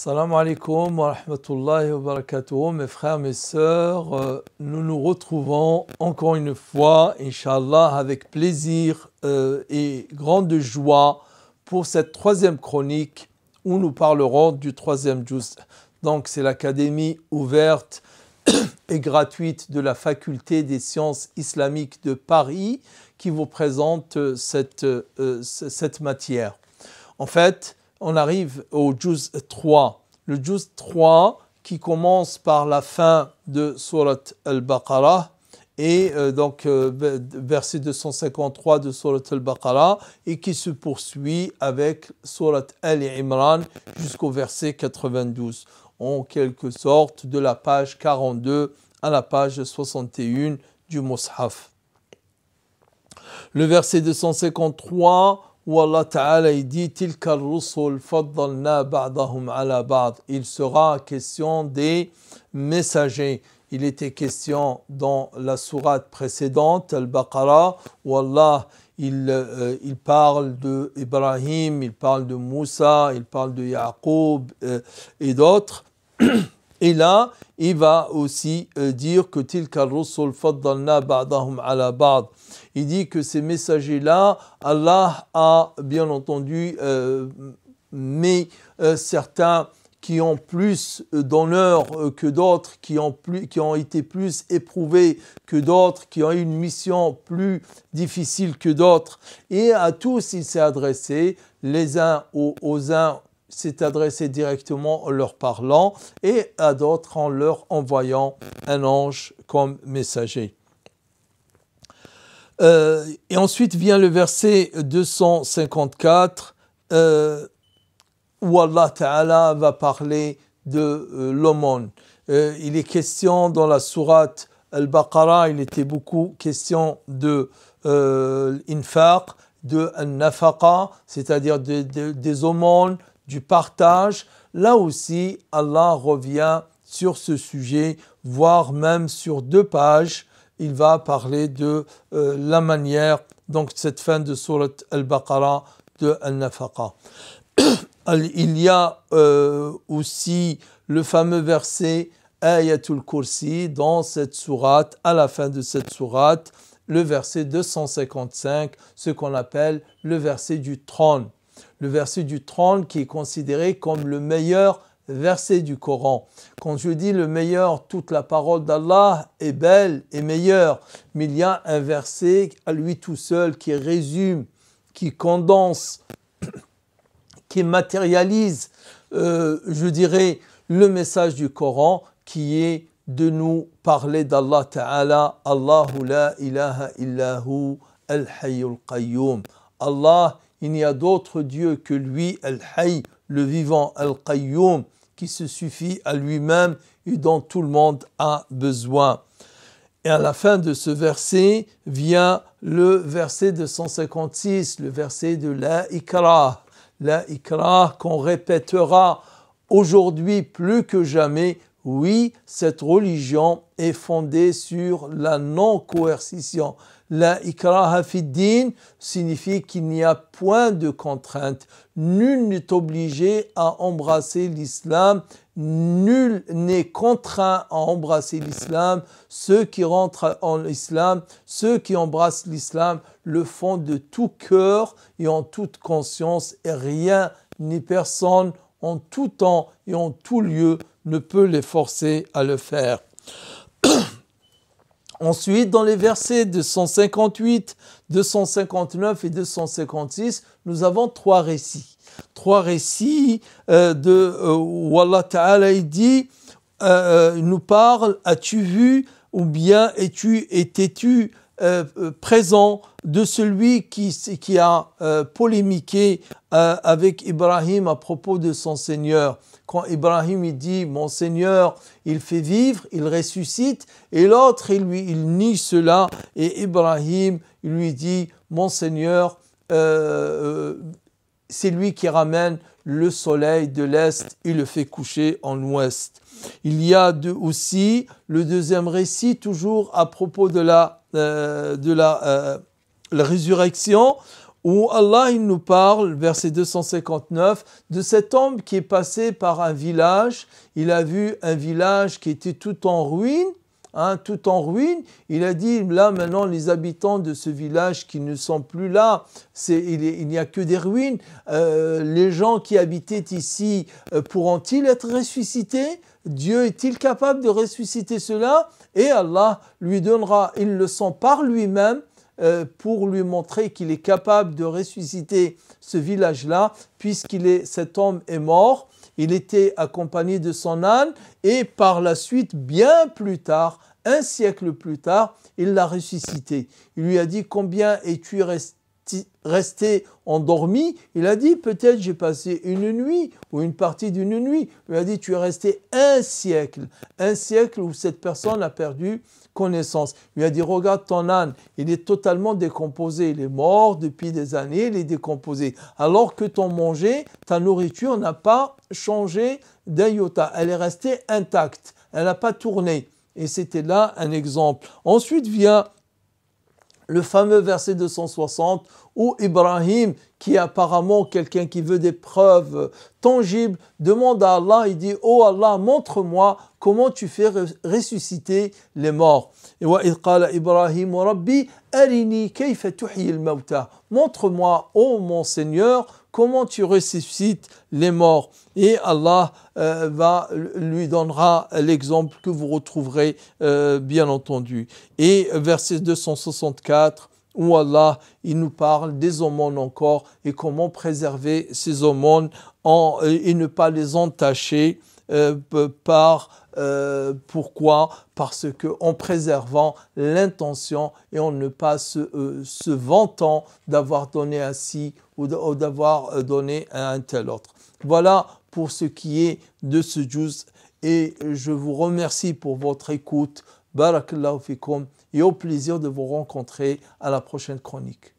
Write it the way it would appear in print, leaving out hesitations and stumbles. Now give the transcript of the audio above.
Salam alaikum wa rahmatullahi wa barakatuh, mes frères, mes sœurs, nous nous retrouvons encore une fois, Inch'Allah, avec plaisir et grande joie pour cette troisième chronique où nous parlerons du troisième juz. Donc c'est l'académie ouverte et gratuite de la faculté des sciences islamiques de Paris qui vous présente cette matière. En fait, on arrive au juz 3. Le juz 3 qui commence par la fin de Surat al-Baqarah et verset 253 de Surat al-Baqarah et qui se poursuit avec Surat al-Imran jusqu'au verset 92. En quelque sorte de la page 42 à la page 61 du Mus'haf. Le verset 253 où Allah Ta'ala dit Tilka ar-rusul faddalna ba'dahum ala ba'd. Il sera question des messagers. Il était question dans la sourate précédente, Al-Baqarah, où Allah il parle de Ibrahim, il parle de Moussa, il parle de Yaqub et d'autres. Et là, il va aussi dire que Tilka ar-rusul faddalna ba'dahum ala ba'd. Il dit que ces messagers-là, Allah a bien entendu mis certains qui ont plus d'honneur que d'autres, qui ont été plus éprouvés que d'autres, qui ont eu une mission plus difficile que d'autres. Et à tous, il s'est adressé, les uns aux uns, s'est adressé directement en leur parlant et à d'autres en leur envoyant un ange comme messager. Et ensuite vient le verset 254 où Allah Ta'ala va parler de l'aumône. Il est question dans la sourate Al-Baqarah, il était beaucoup question de l'infaq, de nafaqa, c'est-à-dire des aumônes, du partage. Là aussi, Allah revient sur ce sujet, voire même sur 2 pages. Il va parler de la manière, donc cette fin de sourate Al-Baqarah, de Al-Nafaqa. Il y a aussi le fameux verset Ayatul Kursi dans cette sourate, à la fin de cette sourate, le verset 255, ce qu'on appelle le verset du trône. Le verset du trône qui est considéré comme le meilleur verset du Coran. Quand je dis le meilleur, toute la parole d'Allah est belle et meilleure, mais il y a un verset à lui tout seul qui résume, qui condense, qui matérialise, je dirais, le message du Coran qui est de nous parler d'Allah Ta'ala, Allahu la ilaha illahu al-hayyul qayyum. Allah, il n'y a d'autre Dieu que lui, al-hayy, le vivant, al-qayyum, qui se suffit à lui-même et dont tout le monde a besoin. Et à la fin de ce verset vient le verset 256, le verset de la ikrah. La ikrah qu'on répétera aujourd'hui plus que jamais. Oui, cette religion est fondée sur la non-coercition. La ikraha fid din signifie qu'il n'y a point de contrainte. Nul n'est obligé à embrasser l'islam. Nul n'est contraint à embrasser l'islam. Ceux qui rentrent en islam, ceux qui embrassent l'islam, le font de tout cœur et en toute conscience. Et rien ni personne en tout temps et en tout lieu ne peut les forcer à le faire. Ensuite, dans les versets 258, 259 et 256, nous avons 3 récits. 3 récits où Allah Ta'ala dit, nous parle, as-tu vu ou bien étais-tu présent de celui qui a polémiqué avec Ibrahim à propos de son Seigneur. Quand Ibrahim il dit mon Seigneur il fait vivre, il ressuscite, et l'autre il nie cela, et Ibrahim il lui dit mon Seigneur c'est lui qui ramène le soleil de l'est et le fait coucher en ouest. Il y a aussi le deuxième récit toujours à propos de la résurrection où Allah il nous parle, verset 259, de cet homme qui est passé par un village. Il a vu un village qui était tout en ruine. Tout en ruine, il a dit, là maintenant les habitants de ce village qui ne sont plus là, il n'y a que des ruines, les gens qui habitaient ici pourront-ils être ressuscités? Dieu est-il capable de ressusciter cela? Et Allah lui donnera, il le sent par lui-même, pour lui montrer qu'il est capable de ressusciter ce village-là, cet homme est mort. Il était accompagné de son âne et par la suite, bien plus tard, un siècle plus tard, il l'a ressuscité. Il lui a dit, combien es-tu resté endormi? Il a dit, peut-être j'ai passé une nuit ou une partie d'une nuit. Il lui a dit, tu es resté un siècle où cette personne a perdu connaissance. Il lui a dit, regarde ton âne, il est totalement décomposé, il est mort depuis des années, il est décomposé. Alors que ton manger, ta nourriture n'a pas changé d'un iota, elle est restée intacte, elle n'a pas tourné. Et c'était là un exemple. Ensuite vient le fameux verset 260 où Ibrahim, qui est apparemment quelqu'un qui veut des preuves tangibles, demande à Allah, il dit, oh Allah, montre-moi comment tu fais ressusciter les morts. Et wa idh qala Ibrahim Rabbi arini kayfa tuhyi al-mawta. Montre-moi, ô mon Seigneur, comment tu ressuscites les morts. Et Allah lui donnera l'exemple que vous retrouverez bien entendu. Et verset 264, où Allah il nous parle des aumônes encore et comment préserver ces aumônes et ne pas les entacher pourquoi? Parce qu'en préservant l'intention et en ne pas se vantant d'avoir donné à ci ou d'avoir donné à un tel autre. Voilà pour ce qui est de ce juz et je vous remercie pour votre écoute. Barakallahu fikum et au plaisir de vous rencontrer à la prochaine chronique.